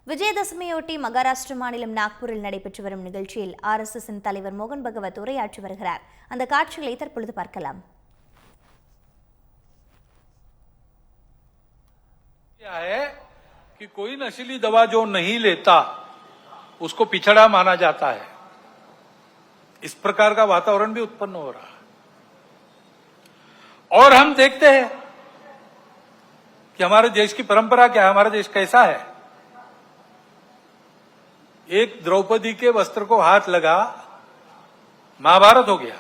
விஜயதசமியொட்டி மகாராஷ்டிர மாநிலம் நாக்பூரில் நடைபெற்று வரும் நிகழ்ச்சியில் ஆர்எஸ்எஸ் தலைவர் மோகன் பகவத் உரையாற்றி வருகிறார். அந்த காட்சிகளை தற்பொழுது பார்க்கலாம். कि कोई नशीली दवा जो नहीं लेता उसको पिछड़ा माना जाता है. इस प्रकार का वातावरण भी उत्पन्न हो रहा है और हम देखते हैं कि हमारे देश की परंपरा क्या है, हमारा देश कैसा है. एक द्रौपदी के वस्त्र को हाथ लगा, महाभारत हो गया.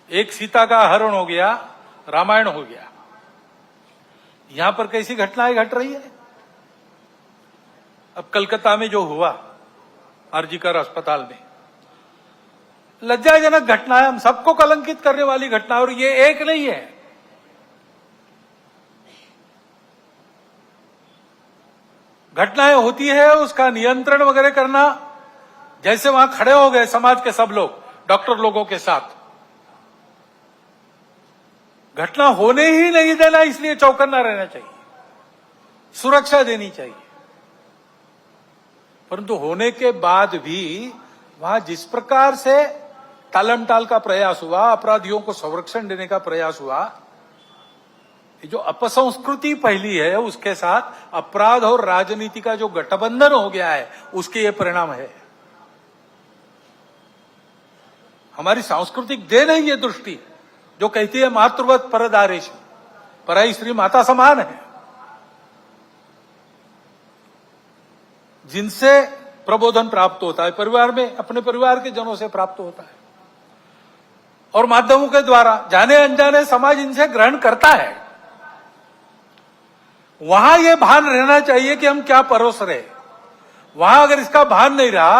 एक सीता का हरण हो गया, रामायण हो गया. यहां पर कैसी घटनाएं घट रही है. अब कलकत्ता में जो हुआ आरजीकर अस्पताल में, लज्जाजनक घटना है, हम सबको कलंकित करने वाली घटना है. और ये एक नहीं है, घटनाएं होती है, उसका नियंत्रण वगैरह करना. जैसे वहां खड़े हो गए समाज के सब लोग डॉक्टर लोगों के साथ, घटना होने ही नहीं देना, इसलिए चौकन्ना रहना चाहिए, सुरक्षा देनी चाहिए. परंतु होने के बाद भी वहां जिस प्रकार से टालमटाल का प्रयास हुआ, अपराधियों को संरक्षण देने का प्रयास हुआ, जो अपसंस्कृति फैली है उसके साथ अपराध और राजनीति का जो गठबंधन हो गया है, उसके ये परिणाम है. हमारी सांस्कृतिक देन है ये दृष्टि जो कहती है मातृवत परदारेश, पराई स्त्री माता समान है, जिनसे प्रबोधन प्राप्त होता है परिवार में, अपने परिवार के जनों से प्राप्त होता है और माध्यमों के द्वारा जाने अनजाने समाज इनसे ग्रहण करता है. वहां यह भान रहना चाहिए कि हम क्या परोस रहे. वहां अगर इसका भान नहीं रहा,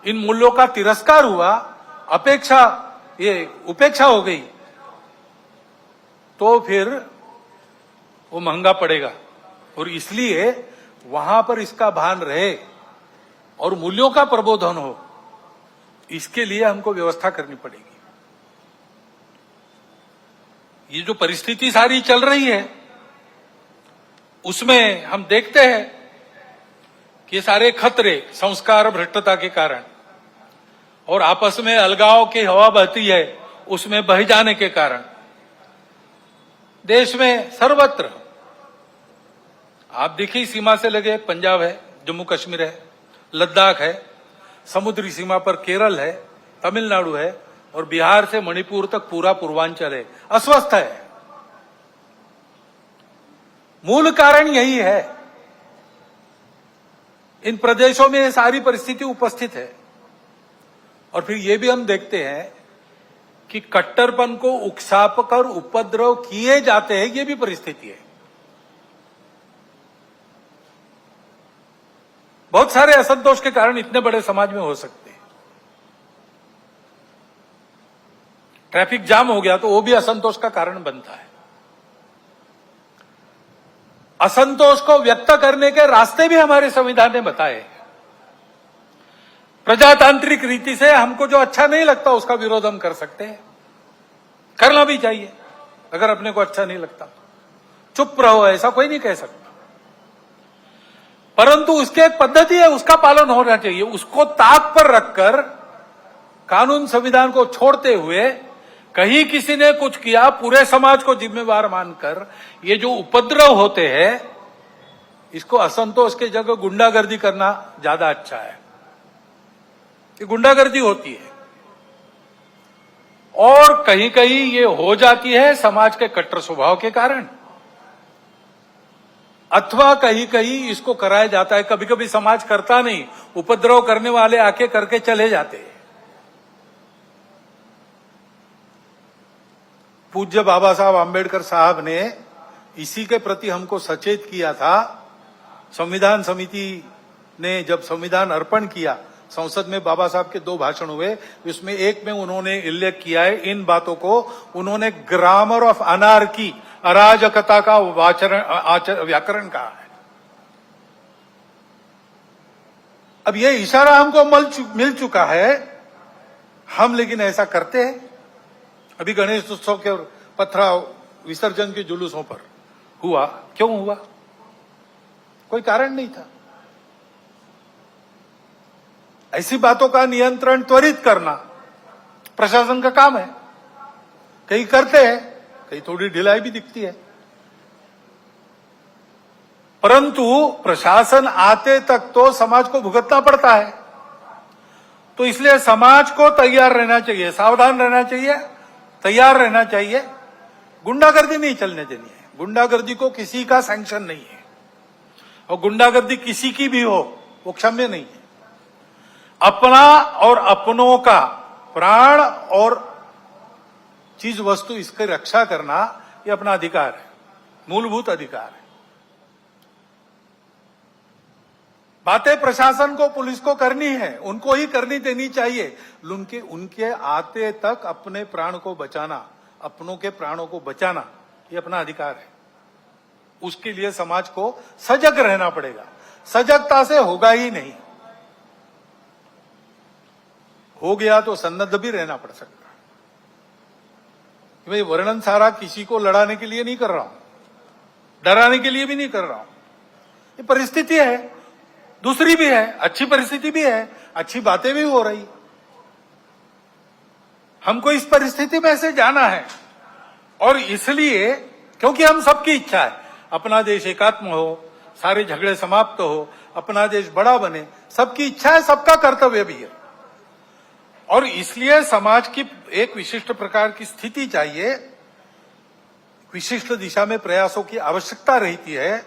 इन मूल्यों का तिरस्कार हुआ, उपेक्षा हो गई, तो फिर वो महंगा पड़ेगा. और इसलिए वहां पर इसका भान रहे और मूल्यों का प्रबोधन हो, इसके लिए हमको व्यवस्था करनी पड़ेगी. ये जो परिस्थिति सारी चल रही है उसमें हम देखते हैं कि सारे खतरे संस्कार भ्रष्टता के कारण और आपस में अलगाव की हवा बहती है, उसमें बह जाने के कारण देश में सर्वत्र आप देखिए, सीमा से लगे पंजाब है, जम्मू कश्मीर है, लद्दाख है, समुद्री सीमा पर केरल है, तमिलनाडु है और बिहार से मणिपुर तक पूरा पूर्वांचल है, अस्वस्थ है. मूल कारण यही है. इन प्रदेशों में सारी परिस्थिति उपस्थित है. और फिर ये भी हम देखते हैं कि कट्टरपन को उकसाकर उपद्रव किए जाते हैं, ये भी परिस्थिति है. बहुत सारे असंतोष के कारण इतने बड़े समाज में हो सकते हैं. ट्रैफिक जाम हो गया तो वो भी असंतोष का कारण बनता है. असंतोष को व्यक्त करने के रास्ते भी हमारे संविधान ने बताए. प्रजातांत्रिक रीति से हमको जो अच्छा नहीं लगता उसका विरोध हम कर सकते हैं, करना भी चाहिए. अगर अपने को अच्छा नहीं लगता चुप रहो, ऐसा कोई नहीं कह सकता. परंतु उसकी एक पद्धति है, उसका पालन होना चाहिए. उसको ताक पर रखकर कानून संविधान को छोड़ते हुए कहीं किसी ने कुछ किया, पूरे समाज को जिम्मेवार मानकर ये जो उपद्रव होते हैं, इसको असंतोष के जगह गुंडागर्दी करना ज्यादा अच्छा है. कि गुंडागर्दी होती है और कहीं कहीं ये हो जाती है समाज के कट्टर स्वभाव के कारण, अथवा कहीं कहीं इसको कराया जाता है. कभी कभी समाज करता नहीं, उपद्रव करने वाले आके करके चले जाते हैं. पूज्य बाबा साहब आंबेडकर साहब ने इसी के प्रति हमको सचेत किया था. संविधान समिति ने जब संविधान अर्पण किया, संसद में बाबा साहब के 2 भाषण हुए, उसमें एक में उन्होंने उल्लेख किया है, इन बातों को उन्होंने ग्रामर ऑफ अनार्की, अराजकता का व्याकरण कहा है. अब ये इशारा हमको मिल चुका है, हम लेकिन ऐसा करते हैं. अभी गणेश उत्सव के पथराव विसर्जन के जुलूसों पर हुआ, क्यों हुआ? कोई कारण नहीं था. ऐसी बातों का नियंत्रण त्वरित करना प्रशासन का काम है। कहीं करते हैं, कहीं थोड़ी ढिलाई भी दिखती है, परंतु प्रशासन आते तक तो समाज को भुगतना पड़ता है। तो इसलिए समाज को तैयार रहना चाहिए, सावधान रहना चाहिए, तैयार रहना चाहिए। गुंडागर्दी नहीं चलने देनी है। गुंडागर्दी को किसी का सैंक्शन नहीं है, और गुंडागर्दी किसी की भी हो वो क्षम्य नहीं है। अपना और अपनों का प्राण और चीज वस्तु इसकी रक्षा करना ये अपना अधिकार है, मूलभूत अधिकार है। बातें प्रशासन को, पुलिस को करनी है, उनको ही करनी देनी चाहिए। उनके आते तक अपने प्राण को बचाना, अपनों के प्राणों को बचाना ये अपना अधिकार है। उसके लिए समाज को सजग रहना पड़ेगा। सजगता से होगा ही नहीं, हो गया तो सन्नद्ध भी रहना पड़ सकता है। भाई वर्णन सारा किसी को लड़ाने के लिए नहीं कर रहा हूं, डराने के लिए भी नहीं कर रहा हूं। ये परिस्थिति है, दूसरी भी है, अच्छी परिस्थिति भी है, अच्छी बातें भी हो रही। हमको इस परिस्थिति में से जाना है, और इसलिए क्योंकि हम सबकी इच्छा है अपना देश एकात्म हो, सारे झगड़े समाप्त हो, अपना देश बड़ा बने, सबकी इच्छा है, सबका कर्तव्य भी है। और इसलिए समाज की एक विशिष्ट प्रकार की स्थिति चाहिए, विशिष्ट दिशा में प्रयासों की आवश्यकता रहती है।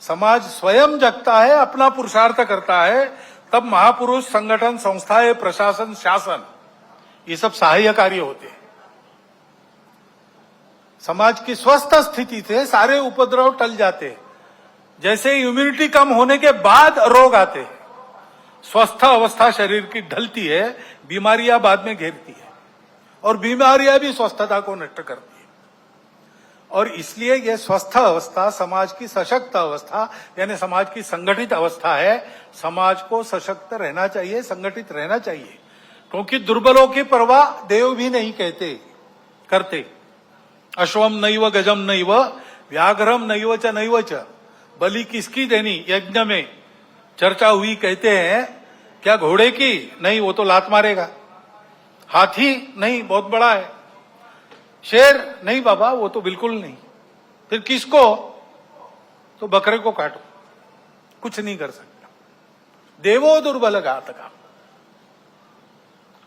समाज स्वयं जगता है, अपना पुरुषार्थ करता है, तब महापुरुष, संगठन, संस्थाएं, प्रशासन, शासन ये सब सहायकारी होते हैं। समाज की स्वस्थ स्थिति से सारे उपद्रव टल जाते हैं। जैसे इम्यूनिटी कम होने के बाद रोग आते हैं, स्वस्थ अवस्था शरीर की ढलती है, बीमारियां बाद में घेरती है, और बीमारियां भी स्वस्थता को नष्ट करती है। और इसलिए यह स्वस्थ अवस्था समाज की सशक्त अवस्था, यानी समाज की संगठित अवस्था है। समाज को सशक्त रहना चाहिए, संगठित रहना चाहिए, क्योंकि दुर्बलों की परवाह देव भी नहीं करते। अश्वम नैव गजम नैव व्याघ्रम नैव च बलि किसकी देनी यज्ञ में चर्चा हुई। कहते हैं क्या घोड़े की? नहीं, वो तो लात मारेगा। हाथी? नहीं, बहुत बड़ा है। शेर? नहीं बाबा, वो तो बिल्कुल नहीं। फिर किसको? तो बकरे को काटो, कुछ नहीं कर सकता। देवो दुर्बल घातका।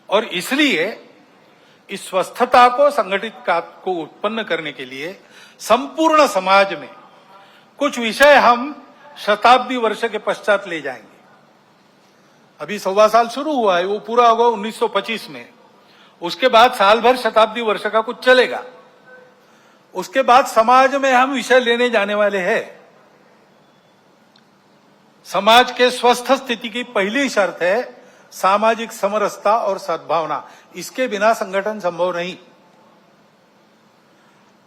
और इसलिए इस स्वस्थता को, संगठित को उत्पन्न करने के लिए संपूर्ण समाज में कुछ विषय हम शताब्दी वर्ष के पश्चात ले जाएंगे। अभी 1.25 साल शुरू हुआ है, वो पूरा होगा 1925 में। उसके बाद साल भर शताब्दी वर्ष का कुछ चलेगा। उसके बाद समाज में हम विषय लेने जाने वाले हैं। समाज के स्वस्थ स्थिति की पहली शर्त है सामाजिक समरसता और सद्भावना। इसके बिना संगठन संभव नहीं।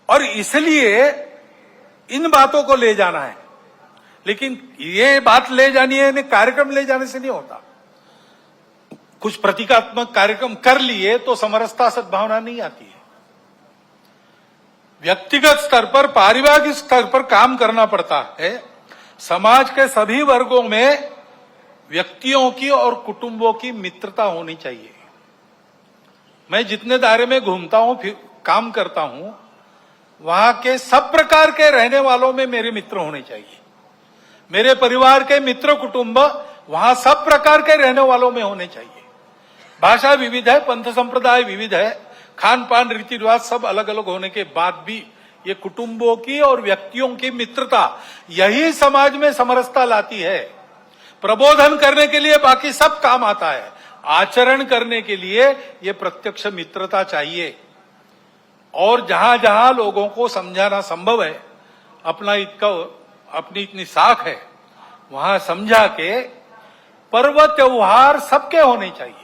और इसलिए इन बातों को ले जाना है। लेकिन ये बात ले जानी है, कार्यक्रम ले जाने से नहीं होता। कुछ प्रतीकात्मक कार्यक्रम कर लिए तो समरसता सद्भावना नहीं आती है। व्यक्तिगत स्तर पर, पारिवारिक स्तर पर काम करना पड़ता है। समाज के सभी वर्गों में व्यक्तियों की और कुटुंबों की मित्रता होनी चाहिए। मैं जितने दायरे में घूमता हूं, फिर काम करता हूं, वहां के सब प्रकार के रहने वालों में मेरे मित्र होने चाहिए। मेरे परिवार के मित्र कुटुंब वहां सब प्रकार के रहने वालों में होने चाहिए। भाषा विविध है, पंथ संप्रदाय विविध है, खान पान रीति रिवाज सब अलग अलग होने के बाद भी ये कुटुंबों की और व्यक्तियों की मित्रता, यही समाज में समरसता लाती है। प्रबोधन करने के लिए बाकी सब काम आता है, आचरण करने के लिए ये प्रत्यक्ष मित्रता चाहिए। और जहां जहां लोगों को समझाना संभव है, अपनी इतनी साख है, वहां समझा के पर्व त्योहार सबके होने चाहिए।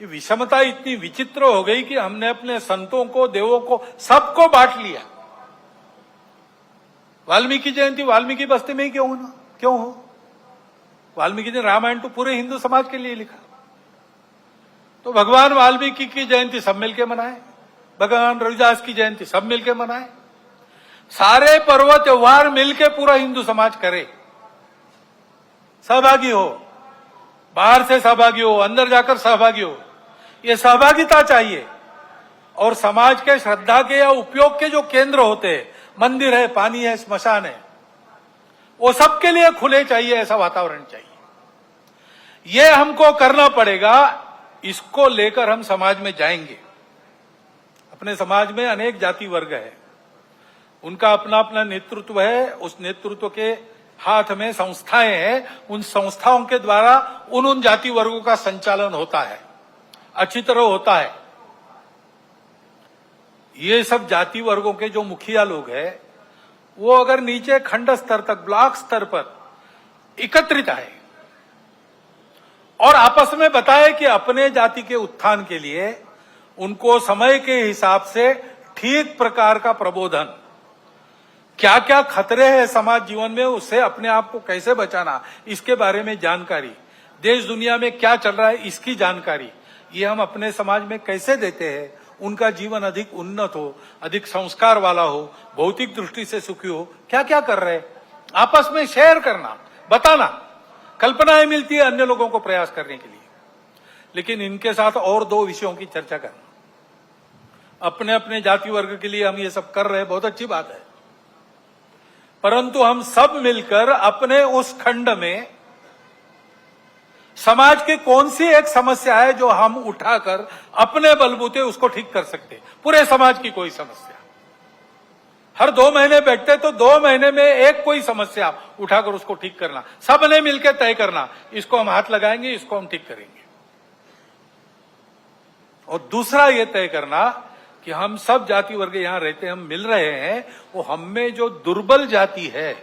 ये विषमता इतनी विचित्र हो गई कि हमने अपने संतों को, देवों को, सबको बांट लिया। वाल्मीकि जयंती वाल्मीकि बस्ती में ही क्यों हो? वाल्मीकि ने रामायण तो पूरे हिंदू समाज के लिए लिखा, तो भगवान वाल्मीकि की जयंती सब मिलके मनाए, भगवान रविदास की जयंती सब मिलके मनाए। सारे पर्व त्योहार मिलके पूरा हिंदू समाज करे, सहभागी हो। बाहर से सहभागी हो, अंदर जाकर सहभागी हो, ये सहभागिता चाहिए। और समाज के श्रद्धा के या उपयोग के जो केंद्र होते हैं, मंदिर है, पानी है, स्मशान है, वो सबके लिए खुले चाहिए, ऐसा वातावरण चाहिए। ये हमको करना पड़ेगा, इसको लेकर हम समाज में जाएंगे। अपने समाज में अनेक जाति वर्ग है, उनका अपना अपना नेतृत्व है, उस नेतृत्व के हाथ में संस्थाएं हैं, उन संस्थाओं के द्वारा उन जाति वर्गों का संचालन होता है, अच्छी तरह होता है। ये सब जाति वर्गों के जो मुखिया लोग हैं, वो अगर नीचे खंड स्तर तक, ब्लॉक स्तर पर एकत्रित आए और आपस में बताए कि अपने जाति के उत्थान के लिए उनको समय के हिसाब से ठीक प्रकार का प्रबोधन, क्या क्या खतरे हैं समाज जीवन में, उससे अपने आप को कैसे बचाना, इसके बारे में जानकारी, देश दुनिया में क्या चल रहा है इसकी जानकारी, ये हम अपने समाज में कैसे देते हैं, उनका जीवन अधिक उन्नत हो, अधिक संस्कार वाला हो, भौतिक दृष्टि से सुखी हो, क्या क्या कर रहे हैं, आपस में शेयर करना, बताना, कल्पनाएं मिलती है अन्य लोगों को प्रयास करने के लिए। लेकिन इनके साथ और दो विषयों की चर्चा करना। अपने अपने जाति वर्ग के लिए हम ये सब कर रहे हैं, बहुत अच्छी बात है, परंतु हम सब मिलकर अपने उस खंड में समाज की कौन सी एक समस्या है जो हम उठाकर अपने बलबूते उसको ठीक कर सकते हैं। पूरे समाज की कोई समस्या, हर 2 महीने बैठते तो 2 महीने में एक कोई समस्या उठाकर उसको ठीक करना, सबने मिलकर तय करना, इसको हम हाथ लगाएंगे, इसको हम ठीक करेंगे। और दूसरा ये तय करना कि हम सब जाति वर्ग यहां रहते हैं, हम मिल रहे हैं, वो हम में जो दुर्बल जाति है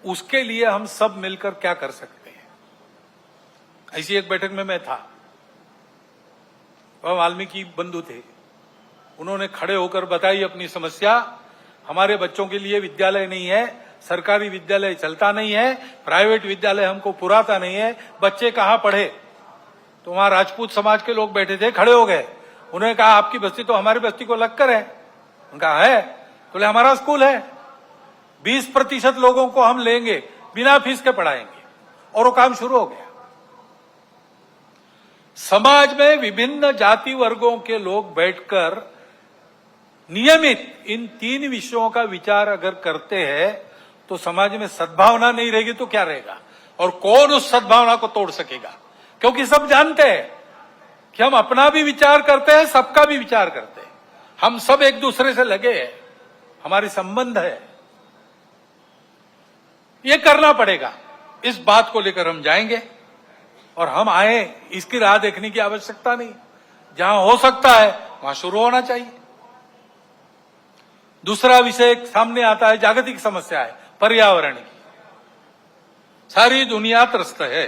उसके लिए हम सब मिलकर क्या कर सकते हैं। ऐसी एक बैठक में मैं था, वह वाल्मीकि बंधु थे, उन्होंने खड़े होकर बताई अपनी समस्या। हमारे बच्चों के लिए विद्यालय नहीं है, सरकारी विद्यालय चलता नहीं है, प्राइवेट विद्यालय हमको पुराता नहीं है, बच्चे कहां पढ़े। तो वहां राजपूत समाज के लोग बैठे थे, खड़े हो गए, उन्होंने कहा आपकी बस्ती तो हमारी बस्ती को लगकर है। उनका है, बोले हमारा स्कूल है, 20% लोगों को हम लेंगे, बिना फीस के पढ़ाएंगे, और वो काम शुरू हो गया। समाज में विभिन्न जाति वर्गों के लोग बैठकर नियमित इन 3 विषयों का विचार अगर करते हैं तो समाज में सद्भावना नहीं रहेगी तो क्या रहेगा, और कौन उस सद्भावना को तोड़ सकेगा। क्योंकि सब जानते हैं कि हम अपना भी विचार करते हैं, सबका भी विचार करते हैं, हम सब एक दूसरे से लगे हैं, हमारी संबंध है। ये करना पड़ेगा, इस बात को लेकर हम जाएंगे और हम आए, इसकी राह देखने की आवश्यकता नहीं, जहां हो सकता है वहां शुरू होना चाहिए। दूसरा विषय सामने आता है, जागतिक समस्या है, पर्यावरण की। सारी दुनिया त्रस्त है,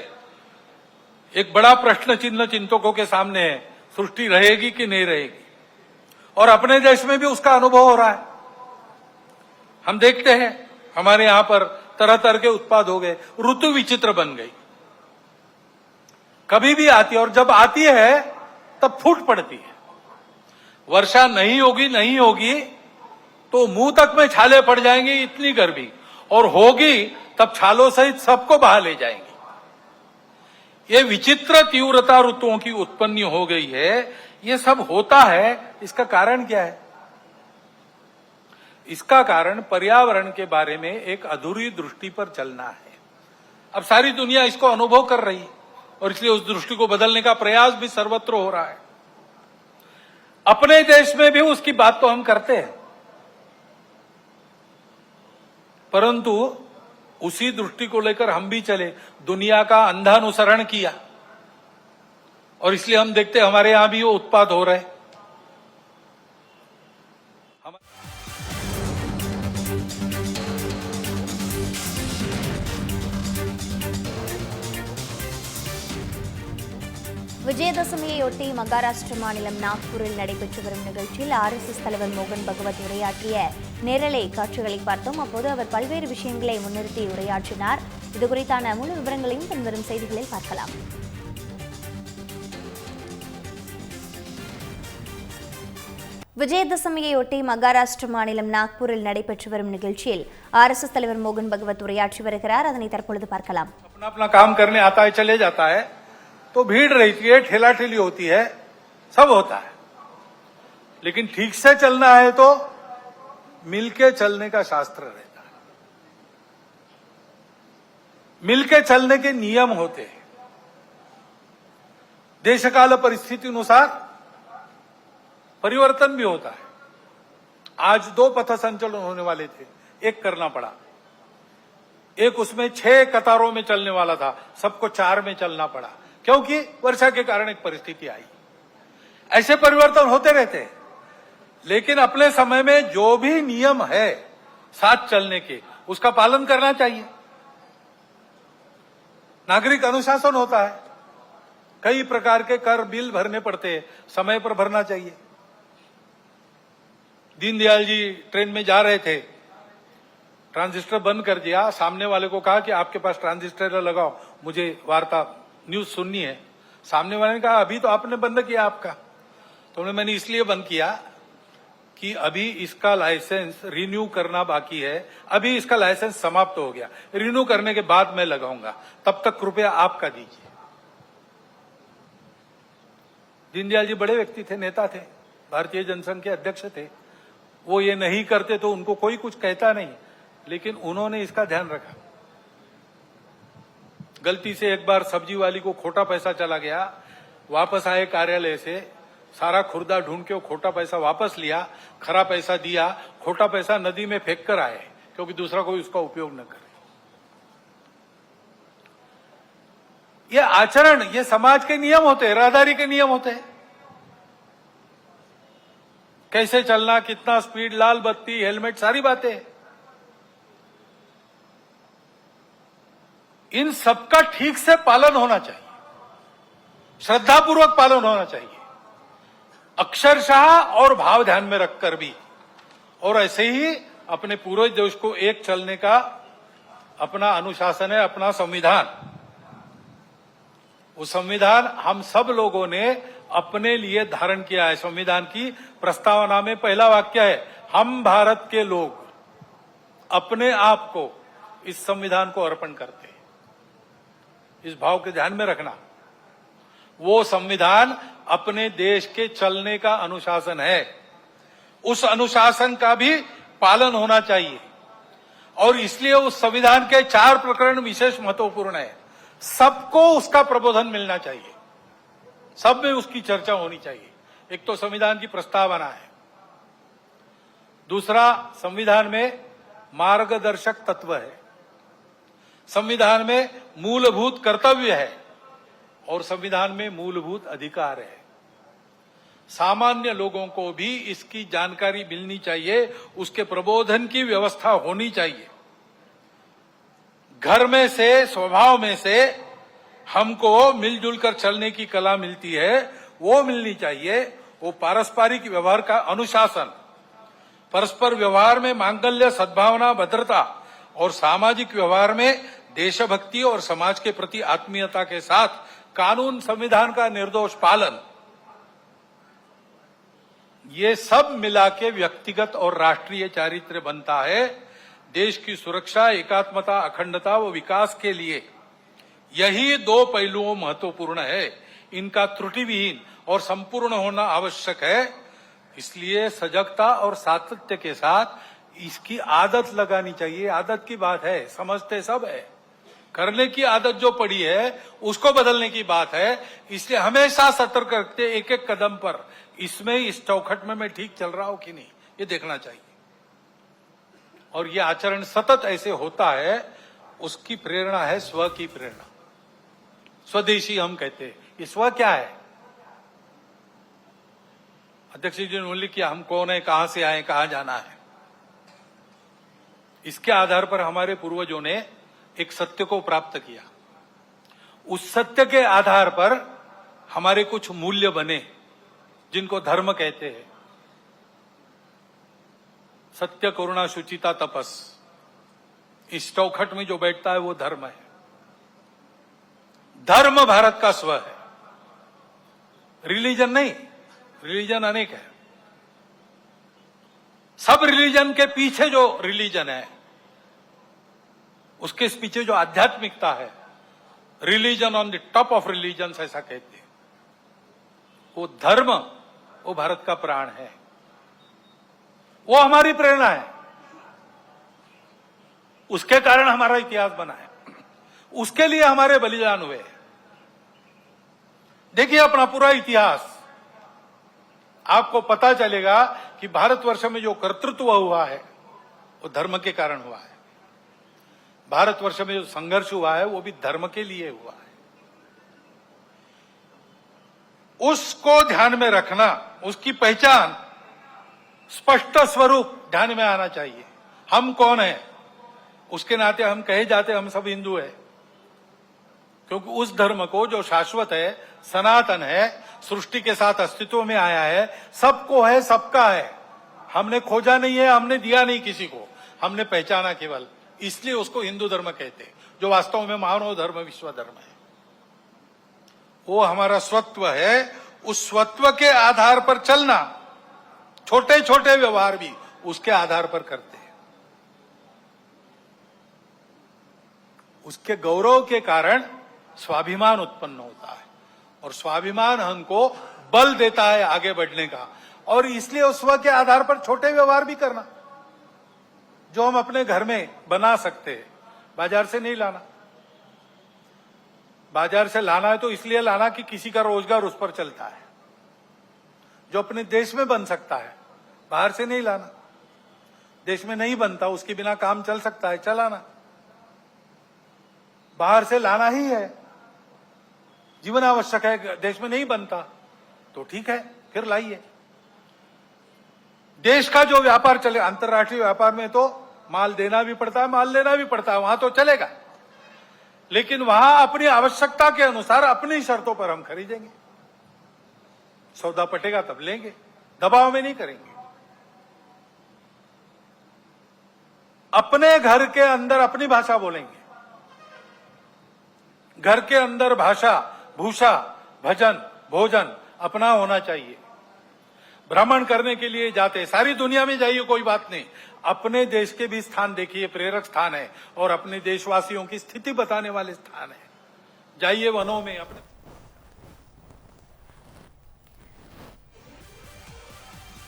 एक बड़ा प्रश्न चिन्ह चिंतकों के सामने है, सृष्टि रहेगी कि नहीं रहेगी, और अपने देश में भी उसका अनुभव हो रहा है। हम देखते हैं हमारे यहां पर तरह तरह के उत्पाद हो गए, ऋतु विचित्र बन गई, कभी भी आती है, और जब आती है तब फूट पड़ती है। वर्षा नहीं होगी तो मुंह तक में छाले पड़ जाएंगे, इतनी गर्मी, और होगी तब छालों सहित सबको बहा ले जाएंगे। ये विचित्र तीव्रता ऋतुओं की उत्पत्ति हो गई है। ये सब होता है, इसका कारण क्या है? इसका कारण पर्यावरण के बारे में एक अधूरी दृष्टि पर चलना है। अब सारी दुनिया इसको अनुभव कर रही है और इसलिए उस दृष्टि को बदलने का प्रयास भी सर्वत्र हो रहा है। अपने देश में भी उसकी बात तो हम करते हैं, परंतु उसी दृष्टि को लेकर हम भी चले, दुनिया का अंधा अनुसरण किया, और इसलिए हम देखते हैं हमारे यहां भी वो उत्पाद हो रहे हैं। விஜயதசமியையொட்டி மகாராஷ்டிர மாநிலம் நாக்பூரில் நடைபெற்று வரும் நிகழ்ச்சியில் ஆர்எஸ்எஸ் தலைவர் மோகன் பகவத் உரையாற்றிய நேரலை காட்சிகளை பார்த்தோம். அப்போது அவர் பல்வேறு விஷயங்களை முன்னிறுத்தி உரையாற்றினார். இதுகுறித்தான முழு விவரங்களையும் பின்வரும் செய்திகளில் பார்க்கலாம். விஜயதசமியையொட்டி மகாராஷ்டிர மாநிலம் நாக்பூரில் நடைபெற்று வரும் நிகழ்ச்சியில் ஆர்எஸ்எஸ் தலைவர் மோகன் பகவத் உரையாற்றி வருகிறார். அதனை தற்பொழுது பார்க்கலாம். अपना काम करने आता है, चले जाता है, तो भीड़ रहती है, ठेला ठेली होती है, सब होता है, लेकिन ठीक से चलना है तो मिलके चलने का शास्त्र रहता है, मिलके चलने के नियम होते हैं। देशकाल परिस्थिति अनुसार परिवर्तन भी होता है। आज 2 पथ संचलन होने वाले थे, एक करना पड़ा, एक उसमें 6 कतारों में चलने वाला था, सबको 4 में चलना पड़ा, क्योंकि वर्षा के कारण एक परिस्थिति आई। ऐसे परिवर्तन होते रहते हैं, लेकिन अपने समय में जो भी नियम है साथ चलने के, उसका पालन करना चाहिए। नागरिक अनुशासन होता है, कई प्रकार के कर बिल भरने पड़ते हैं, समय पर भरना चाहिए। दीनदयाल जी ट्रेन में जा रहे थे, ट्रांजिस्टर बंद कर दिया, सामने वाले को कहा कि आपके पास ट्रांजिस्टर लगाओ, मुझे वार्ता न्यूज सुननी है। सामने वाले ने कहा अभी तो आपने बंद किया आपका, तो मैंने इसलिए बंद किया कि अभी इसका लाइसेंस रिन्यू करना बाकी है, अभी इसका लाइसेंस समाप्त हो गया, रिन्यू करने के बाद मैं लगाऊंगा, तब तक कृपया आपका दीजिए। दीनदयाल जी बड़े व्यक्ति थे, नेता थे, भारतीय जनसंघ के अध्यक्ष थे। वो ये नहीं करते तो उनको कोई कुछ कहता नहीं, लेकिन उन्होंने इसका ध्यान रखा। गलती से एक बार सब्जी वाली को खोटा पैसा चला गया, वापस आए कार्यालय से, सारा खुर्दा ढूंढ के वो खोटा पैसा वापस लिया, खरा पैसा दिया, खोटा पैसा नदी में फेंक कर आए, क्योंकि दूसरा कोई उसका उपयोग न करे। ये आचरण, ये समाज के नियम होते हैं, राहदारी के नियम होते हैं। कैसे चलना, कितना स्पीड, लाल बत्ती, हेलमेट, सारी बातें, इन सबका ठीक से पालन होना चाहिए, श्रद्धापूर्वक पालन होना चाहिए, अक्षरशः और भाव ध्यान में रखकर भी। और ऐसे ही अपने पूरे देश को एक चलने का अपना अनुशासन है, अपना संविधान। वो संविधान हम सब लोगों ने अपने लिए धारण किया है। संविधान की प्रस्तावना में पहला वाक्य है, हम भारत के लोग अपने आप को इस संविधान को अर्पण करते हैं। इस भाव के ध्यान में रखना। वो संविधान अपने देश के चलने का अनुशासन है, उस अनुशासन का भी पालन होना चाहिए। और इसलिए उस संविधान के 4 प्रकरण विशेष महत्वपूर्ण है। सबको उसका प्रबोधन मिलना चाहिए, सब में उसकी चर्चा होनी चाहिए। एक तो संविधान की प्रस्तावना है, दूसरा संविधान में मार्गदर्शक तत्व है, संविधान में मूलभूत कर्तव्य है, और संविधान में मूलभूत अधिकार है। सामान्य लोगों को भी इसकी जानकारी मिलनी चाहिए, उसके प्रबोधन की व्यवस्था होनी चाहिए। घर में से, स्वभाव में से हमको मिलजुल कर चलने की कला मिलती है, वो मिलनी चाहिए। वो पारस्परिक व्यवहार का अनुशासन, परस्पर व्यवहार में मांगल्य, सद्भावना, भद्रता, और सामाजिक व्यवहार में देशभक्ति और समाज के प्रति आत्मीयता के साथ कानून संविधान का निर्दोष पालन, ये सब मिला के व्यक्तिगत और राष्ट्रीय चारित्र्य बनता है। देश की सुरक्षा, एकात्मता, अखंडता व विकास के लिए यही 2 पहलुओं महत्वपूर्ण है। इनका त्रुटिविहीन और संपूर्ण होना आवश्यक है। इसलिए सजगता और सातत्य के साथ इसकी आदत लगानी चाहिए। आदत की बात है, समझते सब है, करने की आदत जो पड़ी है उसको बदलने की बात है। इसलिए हमेशा सतर्क रखते एक एक कदम पर, इसमें, इस चौखट में मैं ठीक चल रहा हूं कि नहीं, ये देखना चाहिए। और ये आचरण सतत ऐसे होता है, उसकी प्रेरणा है स्व की प्रेरणा। स्वदेशी हम कहते हैं। ये स्व क्या है? अध्यक्ष जी ने उल्लेख किया, हम कौन है, कहां से आए, कहां जाना है। इसके आधार पर हमारे पूर्वजों ने एक सत्य को प्राप्त किया। उस सत्य के आधार पर हमारे कुछ मूल्य बने, जिनको धर्म कहते हैं। सत्य, करुणा, शुचिता, तपस, इस चौखट में जो बैठता है वो धर्म है। धर्म भारत का स्व है, रिलीजन नहीं। रिलीजन अनेक है। सब रिलीजन के पीछे जो रिलीजन है, उसके पीछे जो आध्यात्मिकता है, religion on the top of religion ऐसा कहते हैं। वो धर्म, वो भारत का प्राण है, वो हमारी प्रेरणा है, उसके कारण हमारा इतिहास बना है, उसके लिए हमारे बलिदान हुए। देखिए अपना पूरा इतिहास, आपको पता चलेगा कि भारतवर्ष में जो कर्तृत्व हुआ है वो धर्म के कारण हुआ है। भारतवर्ष में जो संघर्ष हुआ है वो भी धर्म के लिए हुआ है। उसको ध्यान में रखना, उसकी पहचान, स्पष्ट स्वरूप ध्यान में आना चाहिए। हम कौन है, उसके नाते हम कहे जाते हम सब हिंदू है, क्योंकि उस धर्म को जो शाश्वत है, सनातन है, सृष्टि के साथ अस्तित्व में आया है, सबको है, सबका है। हमने खोजा नहीं है, हमने दिया नहीं किसी को, हमने पहचाना केवल, इसलिए उसको हिंदू धर्म कहते हैं, जो वास्तव में मानव धर्म, विश्व धर्म है। वो हमारा स्वत्व है, उस स्वत्व के आधार पर चलना, छोटे छोटे व्यवहार भी उसके आधार पर करते हैं। उसके गौरव के कारण स्वाभिमान उत्पन्न होता है, और स्वाभिमान हमको बल देता है आगे बढ़ने का। और इसलिए उस स्व के आधार पर छोटे व्यवहार भी करना, जो हम अपने घर में बना सकते हैं, बाजार से नहीं लाना। बाजार से लाना है तो इसलिए लाना कि किसी का रोजगार उस पर चलता है। जो अपने देश में बन सकता है, बाहर से नहीं लाना। देश में नहीं बनता, उसके बिना काम चल सकता है, चलाना। बाहर से लाना ही है, जीवन आवश्यक है, देश में नहीं बनता तो ठीक है, फिर लाइए। देश का जो व्यापार चले, अंतर्राष्ट्रीय व्यापार में तो माल देना भी पड़ता है, माल लेना भी पड़ता है, वहां तो चलेगा, लेकिन वहां अपनी आवश्यकता के अनुसार अपनी शर्तों पर हम खरीदेंगे। सौदा पटेगा तब लेंगे, दबाव में नहीं करेंगे। अपने घर के अंदर अपनी भाषा बोलेंगे। घर के अंदर भाषा, भूषा, भजन, भोजन अपना होना चाहिए। भ्रमण करने के लिए जाते, सारी दुनिया में जाइए, कोई बात नहीं, अपने देश के भी स्थान देखिए, प्रेरक स्थान है, और अपने देशवासियों की स्थिति बताने वाले स्थान है। जाइए वनों में अपने।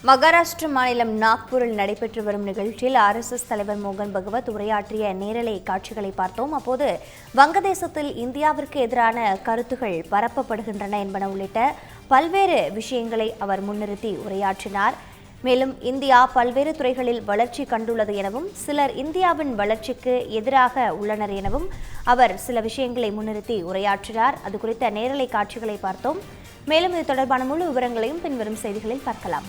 மகாராஷ்டிர மாநிலம் நாக்பூரில் நடைபெற்று வரும் நிகழ்ச்சியில் ஆர்எஸ்எஸ் தலைவர் மோகன் பகவத் உரையாற்றிய நேரலை காட்சிகளை பார்த்தோம். அப்போது வங்கதேசத்தில் இந்தியாவிற்கு எதிரான கருத்துகள் பரப்பப்படுகின்றன என்பன உள்ளிட்ட பல்வேறு விஷயங்களை அவர் முன்னிறுத்தி உரையாற்றினார். மேலும் இந்தியா பல்வேறு துறைகளில் வளர்ச்சி கண்டுள்ளது எனவும், சிலர் இந்தியாவின் வளர்ச்சிக்கு எதிராக உள்ளனர் எனவும் அவர் சில விஷயங்களை முன்னிறுத்தி உரையாற்றினார். அது குறித்த நேரலை காட்சிகளை பார்த்தோம். மேலும் இது தொடர்பான முழு விவரங்களையும் பின்வரும் செய்திகளில் பார்க்கலாம்.